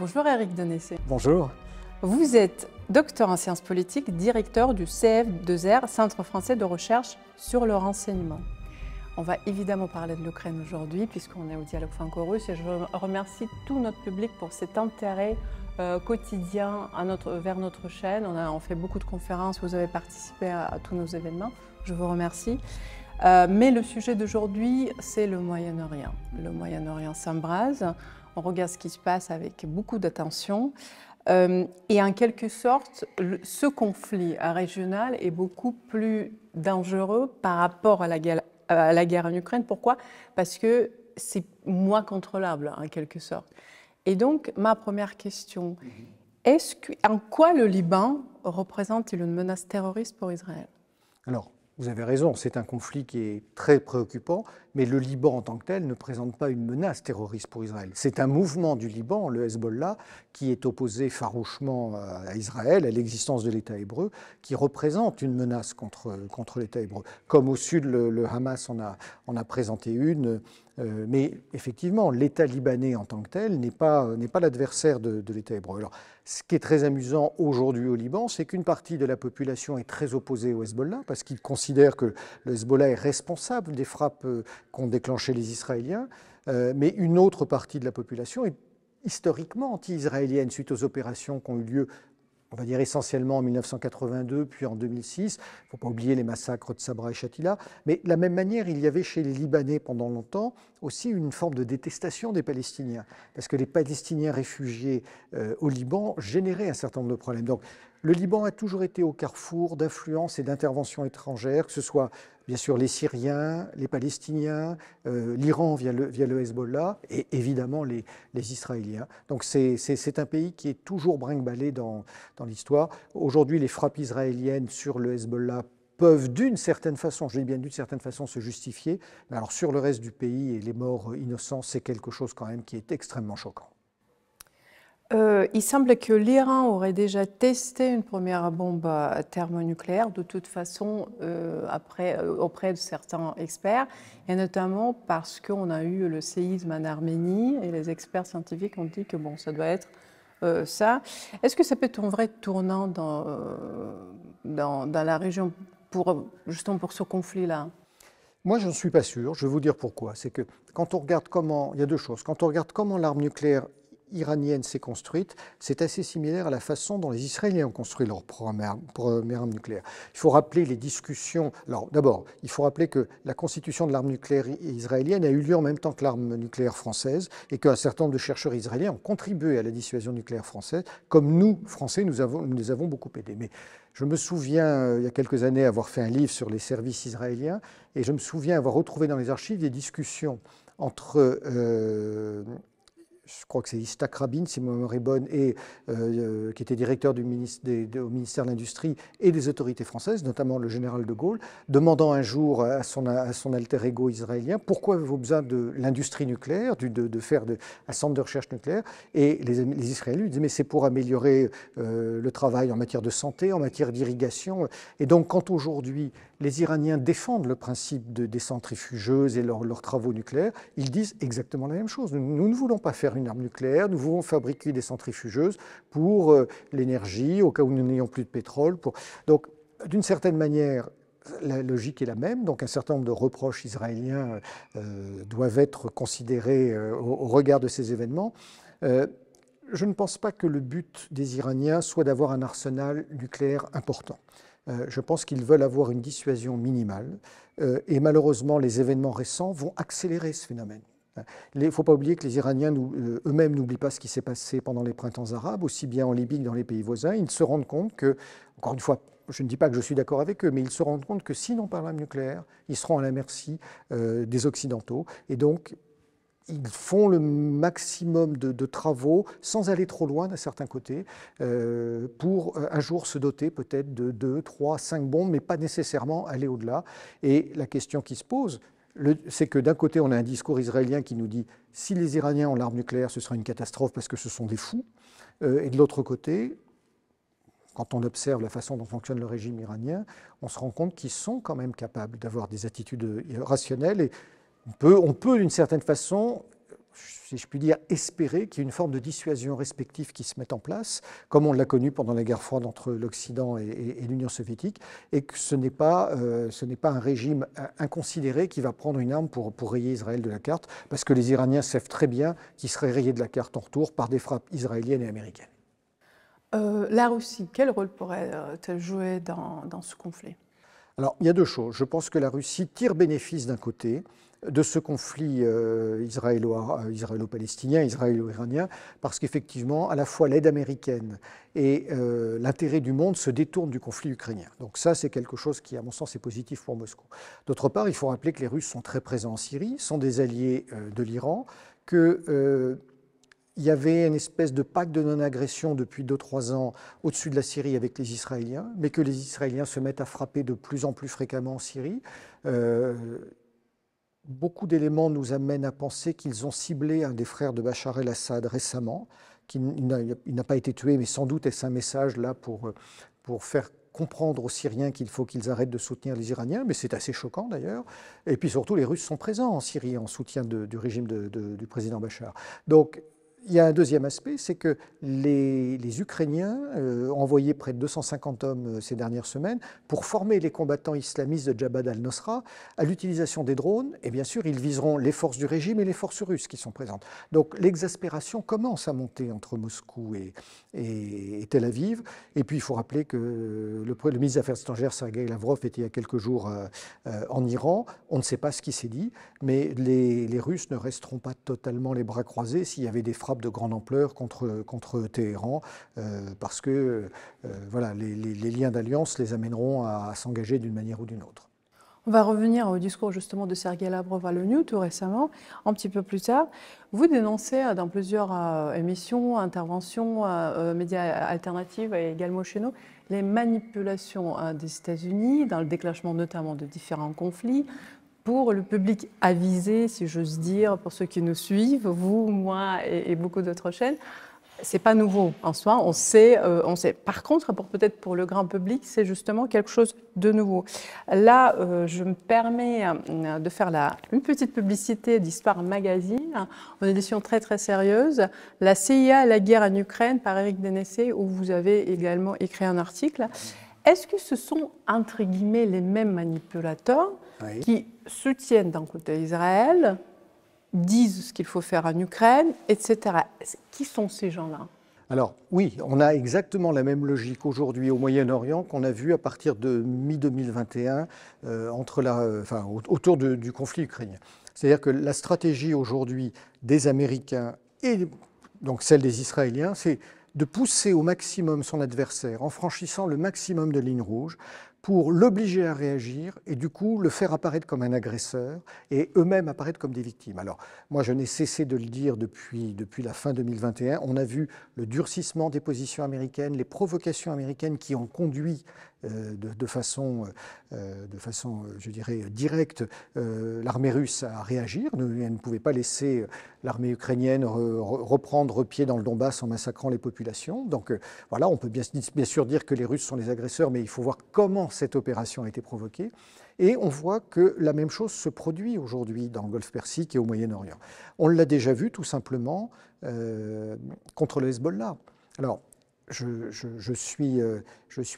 Bonjour Éric Denessé. Bonjour. Vous êtes docteur en sciences politiques, directeur du CF2R, Centre français de recherche sur le renseignement. On va évidemment parler de l'Ukraine aujourd'hui puisqu'on est au dialogue franco-russe et je remercie tout notre public pour cet intérêt quotidien vers notre chaîne. On fait beaucoup de conférences, vous avez participé à tous nos événements, je vous remercie. Mais le sujet d'aujourd'hui, c'est le Moyen-Orient. Le Moyen-Orient s'embrase, on regarde ce qui se passe avec beaucoup d'attention. Et en quelque sorte, ce conflit régional est beaucoup plus dangereux par rapport à la guerre en Ukraine. Pourquoi? Parce que c'est moins contrôlable en quelque sorte. Et donc, ma première question, en quoi le Liban représente-t-il une menace terroriste pour Israël? Alors, vous avez raison, c'est un conflit qui est très préoccupant, mais le Liban en tant que tel ne présente pas une menace terroriste pour Israël. C'est un mouvement du Liban, le Hezbollah, qui est opposé farouchement à Israël, à l'existence de l'État hébreu, qui représente une menace contre l'État hébreu. Comme au sud, le Hamas en a présenté une. Mais effectivement, l'État libanais en tant que tel n'est pas l'adversaire de l'État hébreu. Alors, ce qui est très amusant aujourd'hui au Liban, c'est qu'une partie de la population est très opposée au Hezbollah, parce qu'ils considèrent que le Hezbollah est responsable des frappes qu'ont déclenchées les Israéliens, mais une autre partie de la population est historiquement anti-israélienne suite aux opérations qui ont eu lieu, on va dire essentiellement en 1982, puis en 2006. Il ne faut pas oublier les massacres de Sabra et Shatila. Mais de la même manière, il y avait chez les Libanais pendant longtemps aussi une forme de détestation des Palestiniens, parce que les Palestiniens réfugiés au Liban généraient un certain nombre de problèmes. Donc, le Liban a toujours été au carrefour d'influences et d'interventions étrangères, que ce soit bien sûr les Syriens, les Palestiniens, l'Iran via le Hezbollah et évidemment les Israéliens. Donc c'est un pays qui est toujours brinque-ballé dans l'histoire. Aujourd'hui, les frappes israéliennes sur le Hezbollah peuvent d'une certaine façon, je dis bien d'une certaine façon, se justifier. Mais alors sur le reste du pays et les morts innocents, c'est quelque chose quand même qui est extrêmement choquant. Il semble que l'Iran aurait déjà testé une première bombe thermonucléaire, de toute façon, auprès de certains experts, et notamment parce qu'on a eu le séisme en Arménie, et les experts scientifiques ont dit que bon, ça doit être ça. Est-ce que ça peut être un vrai tournant dans la région, justement pour ce conflit-là? Moi, je ne suis pas sûr. Je vais vous dire pourquoi. C'est que quand on regarde comment... Il y a deux choses. Quand on regarde comment l'arme nucléaire iranienne s'est construite, c'est assez similaire à la façon dont les Israéliens ont construit leur première arme nucléaire. Il faut rappeler les discussions. Alors d'abord, il faut rappeler que la constitution de l'arme nucléaire israélienne a eu lieu en même temps que l'arme nucléaire française et qu'un certain nombre de chercheurs israéliens ont contribué à la dissuasion nucléaire française, comme nous, Français, nous les avons beaucoup aidés. Mais je me souviens, il y a quelques années, avoir fait un livre sur les services israéliens et je me souviens avoir retrouvé dans les archives des discussions entre... je crois que c'est Yitzhak Rabin, si ma mémoire est bonne, et qui était directeur au ministère de l'Industrie et des autorités françaises, notamment le général de Gaulle, demandant un jour à son alter ego israélien pourquoi avez-vous besoin de l'industrie nucléaire, de faire un centre de recherche nucléaire. Et les Israéliens lui disaient mais c'est pour améliorer le travail en matière de santé, en matière d'irrigation. Et donc quand aujourd'hui les Iraniens défendent le principe des centrifugeuses et leurs travaux nucléaires, ils disent exactement la même chose. Nous ne voulons pas faire une arme nucléaire, nous voulons fabriquer des centrifugeuses pour l'énergie, au cas où nous n'ayons plus de pétrole. Donc, d'une certaine manière, la logique est la même. Donc, un certain nombre de reproches israéliens doivent être considérés au regard de ces événements. Je ne pense pas que le but des Iraniens soit d'avoir un arsenal nucléaire important. Je pense qu'ils veulent avoir une dissuasion minimale et malheureusement les événements récents vont accélérer ce phénomène. Il ne faut pas oublier que les Iraniens eux-mêmes n'oublient pas ce qui s'est passé pendant les printemps arabes, aussi bien en Libye que dans les pays voisins. Ils se rendent compte que, encore une fois, je ne dis pas que je suis d'accord avec eux, mais ils se rendent compte que s'ils n'ont pas l'arme nucléaire, ils seront à la merci des Occidentaux. Et donc, ils font le maximum de travaux, sans aller trop loin d'un certain côté, pour un jour se doter peut-être de 2, 3, 5 bombes, mais pas nécessairement aller au-delà. Et la question qui se pose, c'est que d'un côté, on a un discours israélien qui nous dit si les Iraniens ont l'arme nucléaire, ce sera une catastrophe parce que ce sont des fous. Et de l'autre côté, quand on observe la façon dont fonctionne le régime iranien, on se rend compte qu'ils sont quand même capables d'avoir des attitudes rationnelles. Et on peut d'une certaine façon, si je puis dire, espérer qu'il y ait une forme de dissuasion respective qui se mette en place, comme on l'a connu pendant la guerre froide entre l'Occident et l'Union soviétique, et que ce n'est pas un régime inconsidéré qui va prendre une arme pour rayer Israël de la carte, parce que les Iraniens savent très bien qu'ils seraient rayés de la carte en retour par des frappes israéliennes et américaines. La Russie, quel rôle pourrait-elle jouer dans ce conflit? Alors, il y a deux choses. Je pense que la Russie tire bénéfice d'un côté de ce conflit israélo-palestinien, israélo-iranien, parce qu'effectivement, à la fois l'aide américaine et l'intérêt du monde se détournent du conflit ukrainien. Donc ça, c'est quelque chose qui, à mon sens, est positif pour Moscou. D'autre part, il faut rappeler que les Russes sont très présents en Syrie, sont des alliés de l'Iran, que il y avait une espèce de pacte de non-agression depuis 2-3 ans au-dessus de la Syrie avec les Israéliens, mais que les Israéliens se mettent à frapper de plus en plus fréquemment en Syrie. Beaucoup d'éléments nous amènent à penser qu'ils ont ciblé un des frères de Bachar el-Assad récemment, il n'a pas été tué, mais sans doute est-ce un message là pour faire comprendre aux Syriens qu'il faut qu'ils arrêtent de soutenir les Iraniens, mais c'est assez choquant d'ailleurs. Et puis surtout, les Russes sont présents en Syrie en soutien du régime du président Bachar. Donc, il y a un deuxième aspect, c'est que les Ukrainiens ont envoyé près de 250 hommes ces dernières semaines pour former les combattants islamistes de Jabhat al-Nusra à l'utilisation des drones. Et bien sûr, ils viseront les forces du régime et les forces russes qui sont présentes. Donc l'exaspération commence à monter entre Moscou et Tel Aviv. Et puis il faut rappeler que le ministre des Affaires étrangères, Sergueï Lavrov, était il y a quelques jours en Iran. On ne sait pas ce qui s'est dit, mais les Russes ne resteront pas totalement les bras croisés s'il y avait des frappes de grande ampleur contre Téhéran, parce que voilà, les liens d'alliance les amèneront à s'engager d'une manière ou d'une autre. On va revenir au discours justement de Sergueï Lavrov à l'ONU tout récemment, un petit peu plus tard. Vous dénoncez dans plusieurs émissions, interventions, médias alternatifs et également chez nous, les manipulations des États-Unis dans le déclenchement notamment de différents conflits. Pour le public avisé, si j'ose dire, pour ceux qui nous suivent, vous, moi et beaucoup d'autres chaînes, c'est pas nouveau en soi, on sait. Par contre, peut-être pour le grand public, c'est justement quelque chose de nouveau. Là, je me permets de faire une petite publicité d'Histoire Magazine, une édition très très sérieuse, La CIA, la guerre en Ukraine par Éric Dénessé, où vous avez également écrit un article. Est-ce que ce sont, entre guillemets, les mêmes manipulateurs qui soutiennent d'un côté Israël, disent ce qu'il faut faire en Ukraine, etc. Qui sont ces gens-là? Alors oui, on a exactement la même logique aujourd'hui au Moyen-Orient qu'on a vu à partir de mi-2021 autour du conflit ukrainien. C'est-à-dire que la stratégie aujourd'hui des Américains et donc celle des Israéliens, c'est de pousser au maximum son adversaire en franchissant le maximum de lignes rouges pour l'obliger à réagir et du coup le faire apparaître comme un agresseur et eux-mêmes apparaître comme des victimes. Alors moi je n'ai cessé de le dire depuis la fin 2021, on a vu le durcissement des positions américaines, les provocations américaines qui ont conduit de façon, je dirais, directe l'armée russe à réagir. Elle ne pouvait pas laisser l'armée ukrainienne reprendre pied dans le Donbass en massacrant les populations. Donc voilà, on peut bien sûr dire que les Russes sont les agresseurs, mais il faut voir comment cette opération a été provoquée. Et on voit que la même chose se produit aujourd'hui dans le Golfe Persique et au Moyen-Orient. On l'a déjà vu tout simplement contre le Hezbollah. Alors, je suis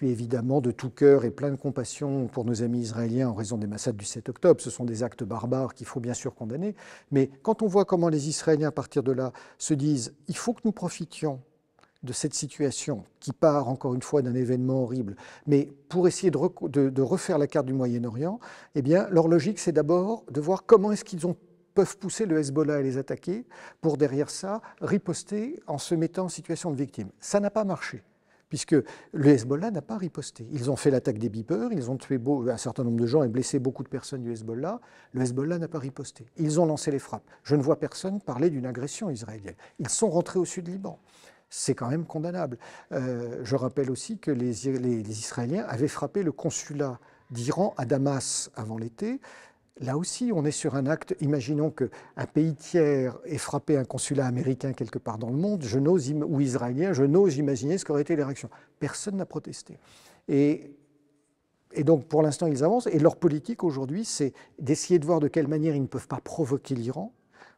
évidemment de tout cœur et plein de compassion pour nos amis israéliens en raison des massacres du 7 octobre. Ce sont des actes barbares qu'il faut bien sûr condamner. Mais quand on voit comment les Israéliens, à partir de là, se disent « il faut que nous profitions de cette situation qui part encore une fois d'un événement horrible, mais pour essayer de refaire la carte du Moyen-Orient, eh bien, leur logique, c'est d'abord de voir comment est-ce qu'ils peuvent pousser le Hezbollah à les attaquer pour derrière ça riposter en se mettant en situation de victime. Ça n'a pas marché, puisque le Hezbollah n'a pas riposté. Ils ont fait l'attaque des beepers, ils ont tué un certain nombre de gens et blessé beaucoup de personnes du Hezbollah. Le Hezbollah n'a pas riposté. Ils ont lancé les frappes. Je ne vois personne parler d'une agression israélienne. Ils sont rentrés au sud Liban. C'est quand même condamnable. Je rappelle aussi que les Israéliens avaient frappé le consulat d'Iran à Damas avant l'été. Là aussi, on est sur un acte, imaginons qu'un pays tiers ait frappé un consulat américain quelque part dans le monde, ou israélien, je n'ose imaginer ce qu'auraient été les réactions. Personne n'a protesté. Et donc, pour l'instant, ils avancent. Et leur politique aujourd'hui, c'est d'essayer de voir de quelle manière ils ne peuvent pas provoquer l'Iran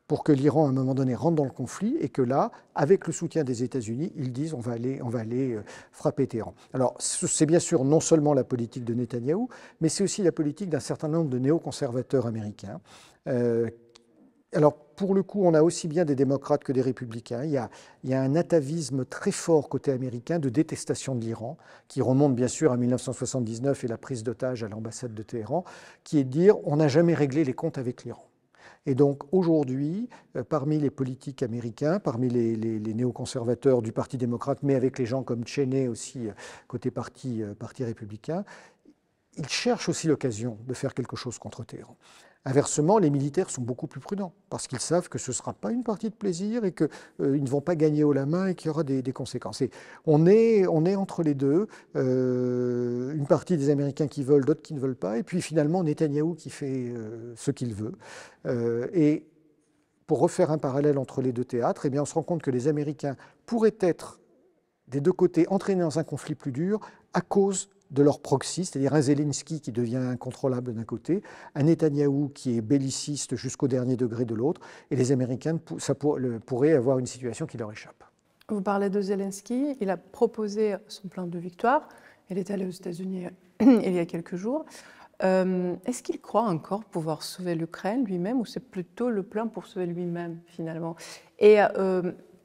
pour que l'Iran, à un moment donné, rentre dans le conflit et que là, avec le soutien des États-Unis, ils disent on va aller frapper Téhéran. Alors, c'est bien sûr non seulement la politique de Netanyahou, mais c'est aussi la politique d'un certain nombre de néoconservateurs américains. Alors, pour le coup, on a aussi bien des démocrates que des républicains. Il y a un atavisme très fort côté américain de détestation de l'Iran, qui remonte bien sûr à 1979 et la prise d'otage à l'ambassade de Téhéran, qui est de dire on n'a jamais réglé les comptes avec l'Iran. Et donc aujourd'hui, parmi les politiques américains, parmi les néoconservateurs du Parti démocrate, mais avec les gens comme Cheney aussi, côté parti républicain, ils cherchent aussi l'occasion de faire quelque chose contre Téhéran. Inversement, les militaires sont beaucoup plus prudents, parce qu'ils savent que ce ne sera pas une partie de plaisir et qu'ils ne vont pas gagner haut la main et qu'il y aura des conséquences. Et on est entre les deux, une partie des Américains qui veulent, d'autres qui ne veulent pas, et puis finalement Netanyahou qui fait ce qu'il veut. Et pour refaire un parallèle entre les deux théâtres, eh bien on se rend compte que les Américains pourraient être des deux côtés entraînés dans un conflit plus dur à cause de leur proxy, c'est-à-dire un Zelensky qui devient incontrôlable d'un côté, un Netanyahou qui est belliciste jusqu'au dernier degré de l'autre, et les Américains pourraient avoir une situation qui leur échappe. Vous parlez de Zelensky, il a proposé son plan de victoire, il est allé aux États-Unis il y a quelques jours. Est-ce qu'il croit encore pouvoir sauver l'Ukraine lui-même, ou c'est plutôt le plan pour sauver lui-même finalement? Et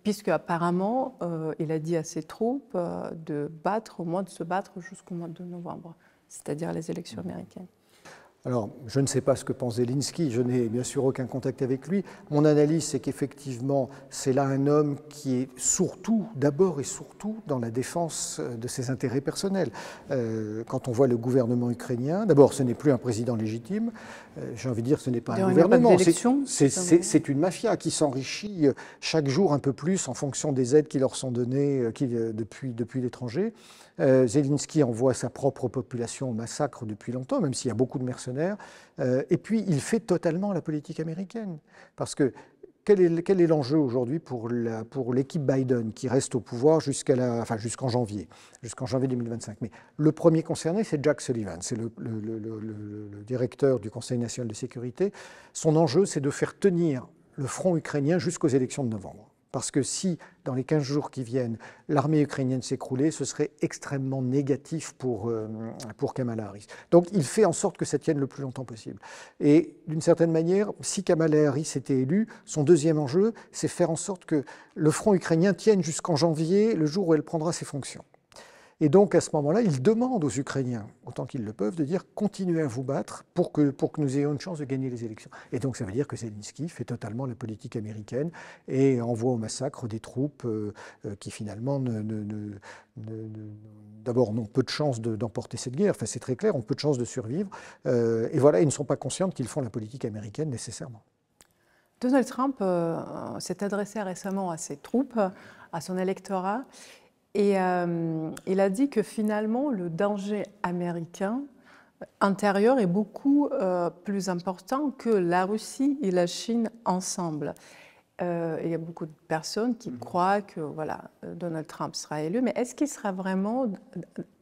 puisque apparemment, il a dit à ses troupes de se battre jusqu'au mois de novembre, c'est-à-dire les élections américaines. Alors, je ne sais pas ce que pense Zelensky, je n'ai bien sûr aucun contact avec lui. Mon analyse, c'est qu'effectivement, c'est là un homme qui est d'abord et surtout, dans la défense de ses intérêts personnels. Quand on voit le gouvernement ukrainien, d'abord, ce n'est plus un président légitime, j'ai envie de dire, ce n'est pas un gouvernement, c'est une mafia qui s'enrichit chaque jour un peu plus en fonction des aides qui leur sont données depuis l'étranger. Zelensky envoie sa propre population au massacre depuis longtemps, même s'il y a beaucoup de mercenaires. Et puis, il fait totalement la politique américaine. Parce que quel est l'enjeu aujourd'hui pour l'équipe Biden qui reste au pouvoir jusqu'en janvier 2025? Mais le premier concerné, c'est Jack Sullivan, c'est le directeur du Conseil national de sécurité. Son enjeu, c'est de faire tenir le front ukrainien jusqu'aux élections de novembre. Parce que si, dans les 15 jours qui viennent, l'armée ukrainienne s'écroulait, ce serait extrêmement négatif pour Kamala Harris. Donc il fait en sorte que ça tienne le plus longtemps possible. Et d'une certaine manière, si Kamala Harris était élue, son deuxième enjeu, c'est faire en sorte que le front ukrainien tienne jusqu'en janvier, le jour où elle prendra ses fonctions. Et donc, à ce moment-là, il demande aux Ukrainiens, autant qu'ils le peuvent, de dire « continuez à vous battre pour que nous ayons une chance de gagner les élections ». Et donc, ça veut dire que Zelensky fait totalement la politique américaine et envoie au massacre des troupes qui, finalement, d'abord, n'ont peu de chances d'emporter cette guerre. Enfin, c'est très clair, ont peu de chances de survivre. Et voilà, ils ne sont pas conscients qu'ils font la politique américaine nécessairement. Donald Trump s'est adressé récemment à ses troupes, à son électorat. Et il a dit que finalement, le danger américain intérieur est beaucoup plus important que la Russie et la Chine ensemble. Il y a beaucoup de personnes qui croient que voilà, Donald Trump sera élu, mais est-ce qu'il sera vraiment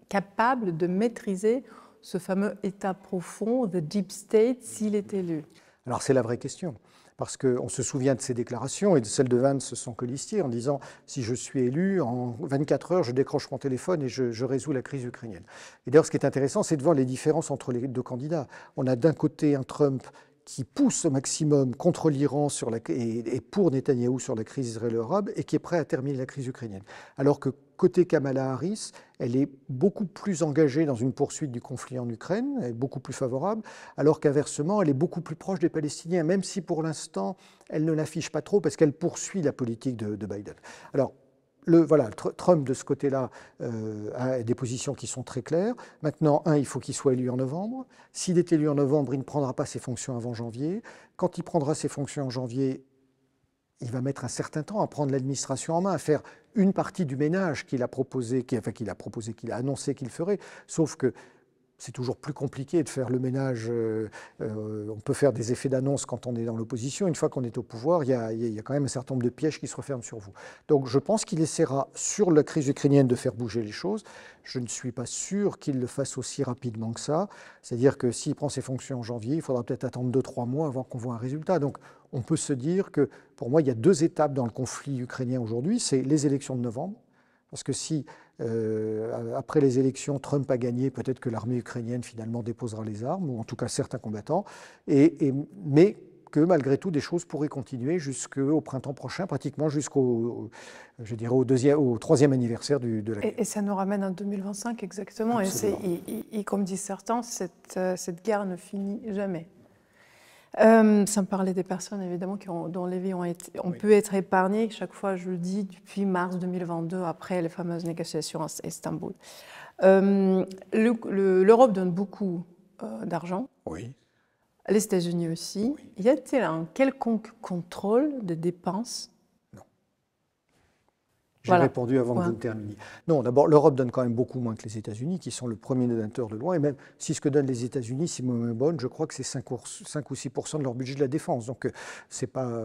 capable de maîtriser ce fameux État profond, the deep state, s'il est élu? Alors c'est la vraie question. Parce qu'on se souvient de ses déclarations et de celles de Vance sans colistier en disant « si je suis élu, en 24 heures, je décroche mon téléphone et je résous la crise ukrainienne ». Et d'ailleurs, ce qui est intéressant, c'est de voir les différences entre les deux candidats. On a d'un côté un Trump qui pousse au maximum contre l'Iran et pour Netanyahou sur la crise israélo-arabe et qui est prêt à terminer la crise ukrainienne. Alors que côté Kamala Harris, elle est beaucoup plus engagée dans une poursuite du conflit en Ukraine, elle est beaucoup plus favorable, alors qu'inversement, elle est beaucoup plus proche des Palestiniens, même si pour l'instant, elle ne l'affiche pas trop parce qu'elle poursuit la politique de Biden. Alors, voilà, Trump, de ce côté-là, a des positions qui sont très claires. Maintenant, il faut qu'il soit élu en novembre. S'il est élu en novembre, il ne prendra pas ses fonctions avant janvier. Quand il prendra ses fonctions en janvier, il va mettre un certain temps à prendre l'administration en main, à faire une partie du ménage qu'il a annoncé qu'il ferait. Sauf que c'est toujours plus compliqué de faire le ménage. On peut faire des effets d'annonce quand on est dans l'opposition. Une fois qu'on est au pouvoir, il y a quand même un certain nombre de pièges qui se referment sur vous. Donc je pense qu'il essaiera sur la crise ukrainienne de faire bouger les choses. Je ne suis pas sûr qu'il le fasse aussi rapidement que ça. C'est-à-dire que s'il prend ses fonctions en janvier, il faudra peut-être attendre 2-3 mois avant qu'on voit un résultat. Donc on peut se dire que, pour moi, il y a 2 étapes dans le conflit ukrainien aujourd'hui. C'est les élections de novembre. Parce que si, après les élections, Trump a gagné, peut-être que l'armée ukrainienne finalement déposera les armes, ou en tout cas certains combattants, mais que malgré tout, des choses pourraient continuer jusqu'au printemps prochain, pratiquement jusqu'au, je dirais, au 3e anniversaire de la guerre. Et ça nous ramène en 2025 exactement. Absolument. Et comme disent certains, cette guerre ne finit jamais. Sans parler des personnes évidemment dont les vies ont pu être épargnées, chaque fois je le dis, depuis mars 2022, après les fameuses négociations à Istanbul. L'Europe donne beaucoup d'argent, Oui. les États-Unis aussi. Oui. Y a-t-il un quelconque contrôle des dépenses? J'ai répondu avant que vous ne terminiez. Non, d'abord, l'Europe donne quand même beaucoup moins que les États-Unis, qui sont le premier donateur de loin. Et même si ce que donnent les États-Unis, si ma mémoire est bonne, je crois que c'est 5 ou 6% de leur budget de la défense. Donc, c'est pas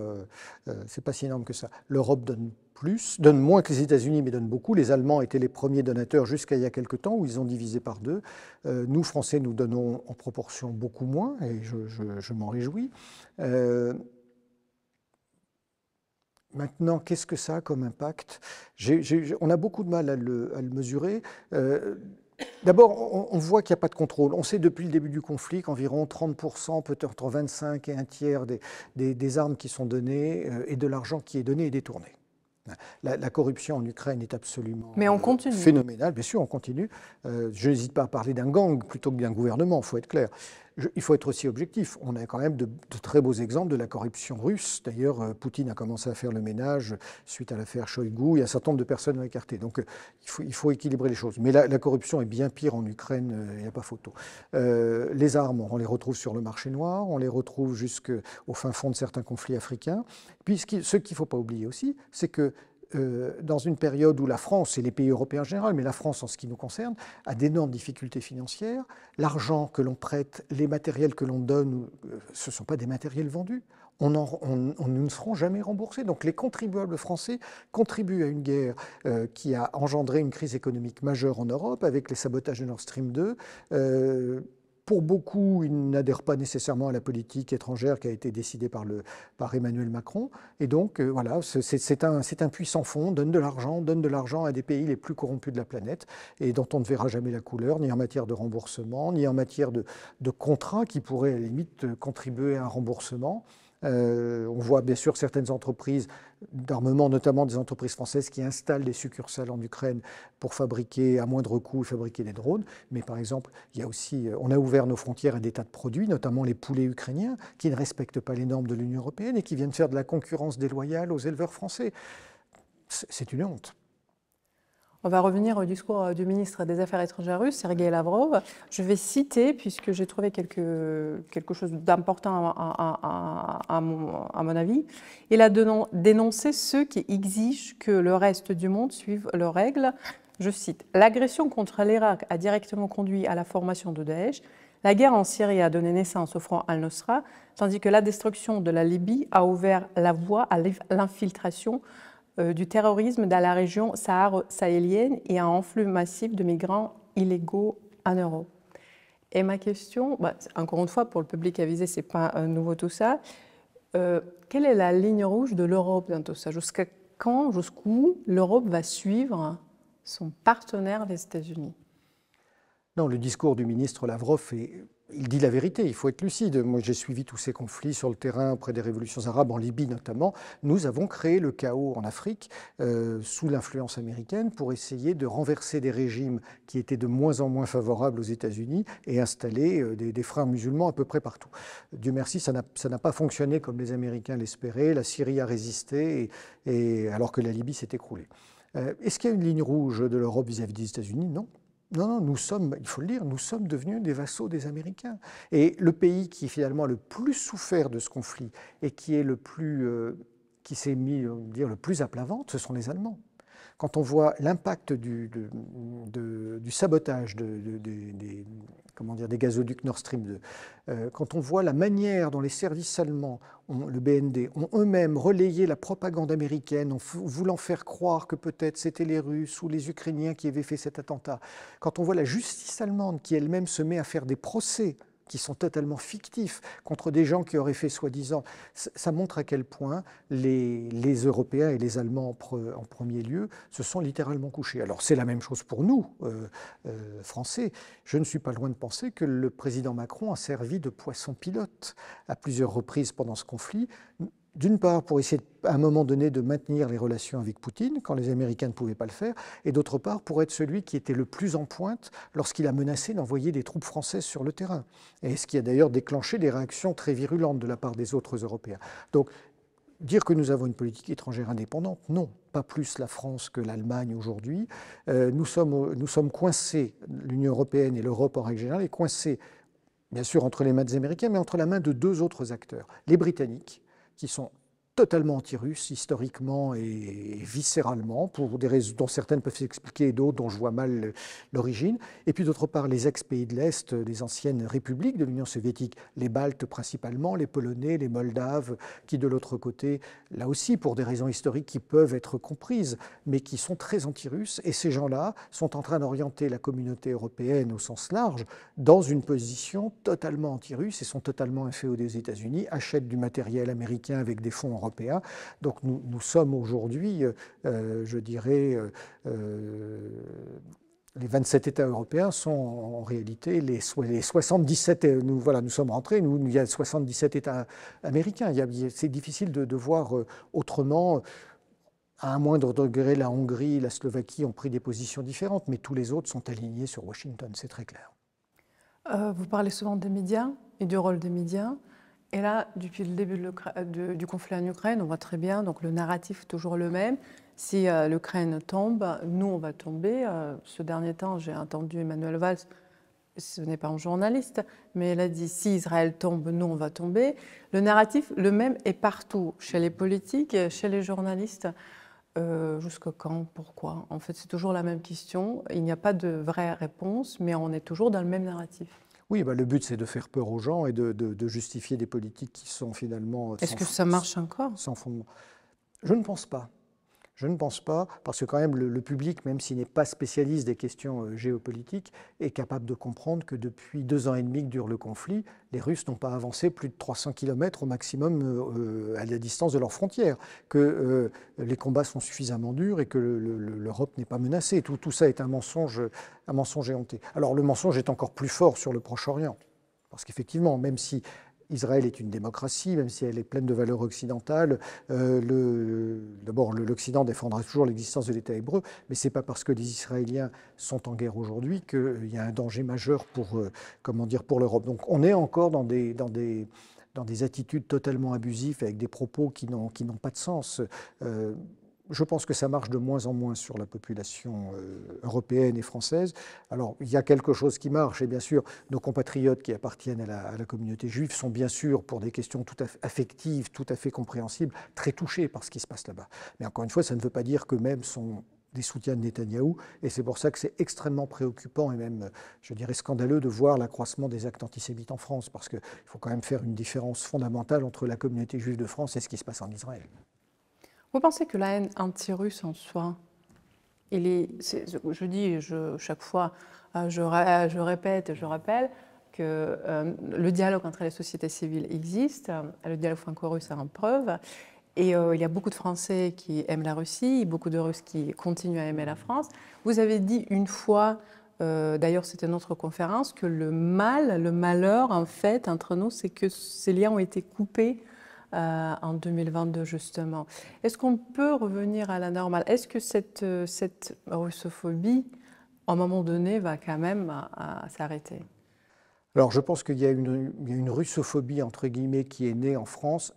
si énorme que ça. L'Europe donne moins que les États-Unis, mais donne beaucoup. Les Allemands étaient les premiers donateurs jusqu'à il y a quelques temps, où ils ont divisé par 2. Nous, Français, nous donnons en proportion beaucoup moins, et je m'en réjouis. Maintenant, qu'est-ce que ça a comme impact? On a beaucoup de mal à le mesurer. D'abord, on voit qu'il n'y a pas de contrôle. On sait depuis le début du conflit qu'environ 30%, peut-être entre 25 et un tiers des armes qui sont données et de l'argent qui est donné est détourné. La corruption en Ukraine est absolument phénoménale. Bien sûr, on continue. Je n'hésite pas à parler d'un gang plutôt que d'un gouvernement, il faut être clair. Il faut être aussi objectif. On a quand même de très beaux exemples de la corruption russe. D'ailleurs, Poutine a commencé à faire le ménage suite à l'affaire Shoigu. Il y a un certain nombre de personnes à écarter. Donc, il faut équilibrer les choses. Mais la corruption est bien pire en Ukraine, il n'y a pas photo. Les armes, on les retrouve sur le marché noir, on les retrouve jusqu'au fin fond de certains conflits africains. Puis, ce qu'il ne faut pas oublier aussi, c'est que dans une période où la France et les pays européens en général, mais la France en ce qui nous concerne, a d'énormes difficultés financières. L'argent que l'on prête, les matériels que l'on donne, ce ne sont pas des matériels vendus. Nous ne serons jamais remboursés. Donc les contribuables français contribuent à une guerre qui a engendré une crise économique majeure en Europe avec les sabotages de Nord Stream 2. Pour beaucoup, ils n'adhèrent pas nécessairement à la politique étrangère qui a été décidée par Emmanuel Macron. Et donc, voilà, c'est un puissant fond, donne de l'argent à des pays les plus corrompus de la planète et dont on ne verra jamais la couleur, ni en matière de remboursement, ni en matière de contrats qui pourraient à la limite contribuer à un remboursement. On voit bien sûr certaines entreprises d'armement, notamment des entreprises françaises qui installent des succursales en Ukraine pour fabriquer à moindre coût, fabriquer des drones. Mais par exemple, on a ouvert nos frontières à des tas de produits, notamment les poulets ukrainiens, qui ne respectent pas les normes de l'Union européenne et qui viennent faire de la concurrence déloyale aux éleveurs français. C'est une honte. On va revenir au discours du ministre des Affaires étrangères russe, Sergueï Lavrov. Je vais citer, puisque j'ai trouvé quelque chose d'important à mon avis. Il a dénoncé ceux qui exigent que le reste du monde suive leurs règles. Je cite, « L'agression contre l'Irak a directement conduit à la formation de Daesh. La guerre en Syrie a donné naissance au front Al-Nusra, tandis que la destruction de la Libye a ouvert la voie à l'infiltration du terrorisme dans la région sahélienne et un afflux massif de migrants illégaux en Europe. » Et ma question, encore une fois, pour le public avisé, ce n'est pas nouveau tout ça, quelle est la ligne rouge de l'Europe dans tout ça? Jusqu'à quand, jusqu'où l'Europe va suivre son partenaire, les États-Unis? Non, le discours du ministre Lavrov il dit la vérité, il faut être lucide. Moi, j'ai suivi tous ces conflits sur le terrain auprès des révolutions arabes, en Libye notamment. Nous avons créé le chaos en Afrique sous l'influence américaine pour essayer de renverser des régimes qui étaient de moins en moins favorables aux États-Unis et installer des frères musulmans à peu près partout. Dieu merci, ça n'a pas fonctionné comme les Américains l'espéraient. La Syrie a résisté alors que la Libye s'est écroulée. Est-ce qu'il y a une ligne rouge de l'Europe vis-à-vis des États-Unis? Non. Non, nous sommes, il faut le dire, nous sommes devenus des vassaux des Américains. Et le pays qui finalement a le plus souffert de ce conflit et qui s'est mis, le plus à plat ventre, ce sont les Allemands. quand on voit l'impact du sabotage des gazoducs Nord Stream 2, quand on voit la manière dont les services allemands, le BND, ont eux-mêmes relayé la propagande américaine en voulant faire croire que peut-être c'était les Russes ou les Ukrainiens qui avaient fait cet attentat, quand on voit la justice allemande qui elle-même se met à faire des procès qui sont totalement fictifs contre des gens qui auraient fait soi-disant, ça montre à quel point les Européens et les Allemands en premier lieu se sont littéralement couchés. Alors c'est la même chose pour nous, Français. Je ne suis pas loin de penser que le président Macron a servi de poisson pilote à plusieurs reprises pendant ce conflit. D'une part, pour essayer à un moment donné de maintenir les relations avec Poutine, quand les Américains ne pouvaient pas le faire, et d'autre part, pour être celui qui était le plus en pointe lorsqu'il a menacé d'envoyer des troupes françaises sur le terrain. Et ce qui a d'ailleurs déclenché des réactions très virulentes de la part des autres Européens. Donc, dire que nous avons une politique étrangère indépendante, non, pas plus la France que l'Allemagne aujourd'hui. Nous sommes coincés, l'Union européenne et l'Europe en règle générale, est coincée, bien sûr, entre les mains des Américains, mais entre la main de deux autres acteurs, les Britanniques, qui sont totalement anti-russes, historiquement et viscéralement, pour des raisons dont certaines peuvent s'expliquer et d'autres dont je vois mal l'origine. Et puis d'autre part, les ex-pays de l'Est, les anciennes républiques de l'Union soviétique, les Baltes principalement, les Polonais, les Moldaves, qui de l'autre côté, là aussi pour des raisons historiques qui peuvent être comprises, mais qui sont très anti-russes. Et ces gens-là sont en train d'orienter la communauté européenne au sens large dans une position totalement anti-russe et sont totalement inféodés aux États-Unis, achètent du matériel américain avec des fonds européens. Donc nous sommes aujourd'hui, je dirais, les 27 États européens sont en réalité les 77, nous sommes rentrés, il y a 77 États américains. C'est difficile de voir autrement. À un moindre degré, la Hongrie, la Slovaquie ont pris des positions différentes, mais tous les autres sont alignés sur Washington, c'est très clair. Vous parlez souvent des médias et du rôle des médias. Et là, depuis le début du conflit en Ukraine, on voit très bien, donc le narratif est toujours le même. Si l'Ukraine tombe, nous, on va tomber. Ce dernier temps, j'ai entendu Emmanuel Valls, ce n'est pas un journaliste, mais elle a dit, si Israël tombe, nous, on va tomber. Le narratif, le même, est partout, chez les politiques, chez les journalistes. Jusqu'à quand? Pourquoi? En fait, c'est toujours la même question. Il n'y a pas de vraie réponse, mais on est toujours dans le même narratif. Oui, le but, c'est de faire peur aux gens et de justifier des politiques qui sont finalement... Est-ce que ça marche encore? Sans fondement. Je ne pense pas. Je ne pense pas, parce que quand même le public, même s'il n'est pas spécialiste des questions géopolitiques, est capable de comprendre que depuis 2 ans et demi que dure le conflit, les Russes n'ont pas avancé plus de 300 km au maximum à la distance de leurs frontières, que les combats sont suffisamment durs et que l'Europe n'est pas menacée. Tout ça est un mensonge éhonté. Alors le mensonge est encore plus fort sur le Proche-Orient, parce qu'effectivement, même si Israël est une démocratie, même si elle est pleine de valeurs occidentales. D'abord, l'Occident défendra toujours l'existence de l'État hébreu, mais ce n'est pas parce que les Israéliens sont en guerre aujourd'hui qu'il y a un danger majeur pour l'Europe. Donc on est encore dans des attitudes totalement abusives, avec des propos qui n'ont pas de sens. Je pense que ça marche de moins en moins sur la population européenne et française. Alors, il y a quelque chose qui marche, et bien sûr, nos compatriotes qui appartiennent à la communauté juive sont bien sûr, pour des questions tout à fait affectives, tout à fait compréhensibles, très touchés par ce qui se passe là-bas. Mais encore une fois, ça ne veut pas dire qu'eux-mêmes sont des soutiens de Netanyahou, et c'est pour ça que c'est extrêmement préoccupant et même, je dirais, scandaleux de voir l'accroissement des actes antisémites en France, parce qu'il faut quand même faire une différence fondamentale entre la communauté juive de France et ce qui se passe en Israël. Vous pensez que la haine anti-russe en soi, chaque fois, je répète et je rappelle que le dialogue entre les sociétés civiles existe, le dialogue franco-russe en preuve, et il y a beaucoup de Français qui aiment la Russie, beaucoup de Russes qui continuent à aimer la France. Vous avez dit une fois, d'ailleurs c'était notre conférence, que le malheur en fait entre nous, c'est que ces liens ont été coupés en 2022 justement. Est-ce qu'on peut revenir à la normale? Est-ce que cette russophobie, à un moment donné, va quand même s'arrêter? Alors je pense qu'il y a une russophobie, entre guillemets, qui est née en France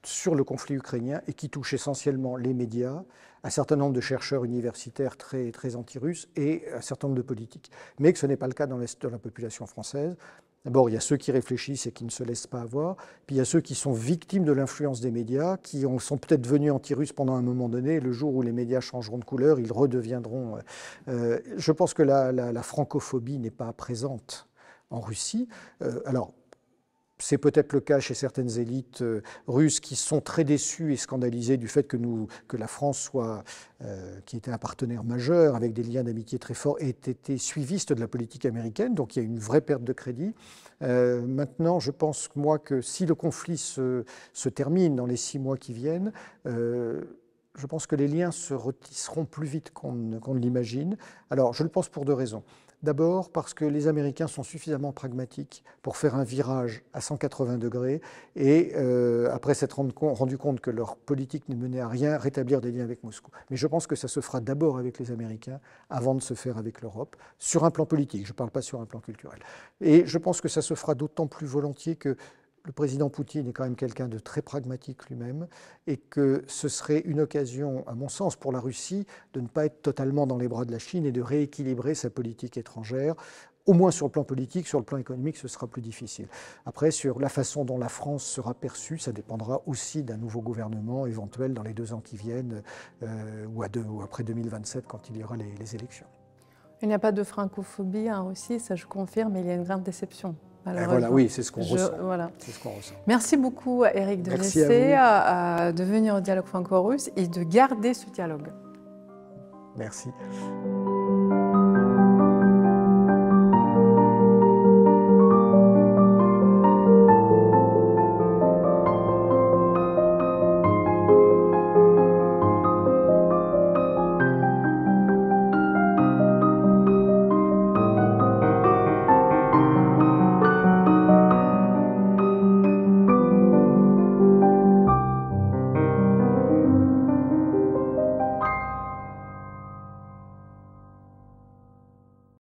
sur le conflit ukrainien et qui touche essentiellement les médias, un certain nombre de chercheurs universitaires très, très anti-russes et un certain nombre de politiques. Mais que ce n'est pas le cas dans la population française. D'abord, il y a ceux qui réfléchissent et qui ne se laissent pas avoir, puis il y a ceux qui sont victimes de l'influence des médias, qui sont peut-être devenus anti-russes pendant un moment donné, et le jour où les médias changeront de couleur, ils redeviendront... je pense que la francophobie n'est pas présente en Russie. Alors, c'est peut-être le cas chez certaines élites russes qui sont très déçues et scandalisées du fait que la France soit, qui était un partenaire majeur avec des liens d'amitié très forts, ait été suiviste de la politique américaine. Donc il y a une vraie perte de crédit. Maintenant, je pense, moi, que si le conflit se termine dans les 6 mois qui viennent, je pense que les liens se retisseront plus vite qu'on ne l'imagine. Alors, je le pense pour 2 raisons. D'abord parce que les Américains sont suffisamment pragmatiques pour faire un virage à 180 degrés et, après s'être rendu compte que leur politique ne menait à rien, rétablir des liens avec Moscou. Mais je pense que ça se fera d'abord avec les Américains avant de se faire avec l'Europe, sur un plan politique, je ne parle pas sur un plan culturel. Et je pense que ça se fera d'autant plus volontiers que le président Poutine est quand même quelqu'un de très pragmatique lui-même et que ce serait une occasion, à mon sens, pour la Russie de ne pas être totalement dans les bras de la Chine et de rééquilibrer sa politique étrangère. Au moins sur le plan politique, sur le plan économique, ce sera plus difficile. Après, sur la façon dont la France sera perçue, ça dépendra aussi d'un nouveau gouvernement éventuel dans les 2 ans qui viennent ou après 2027 quand il y aura les élections. Il n'y a pas de francophobie en Russie, ça je confirme, mais il y a une grande déception. Voilà, oui, c'est ce qu'on ressent. Voilà. C'est ce qu'on ressent. Merci beaucoup, Éric de Nessé, de venir au Dialogue franco-russe et de garder ce dialogue. Merci.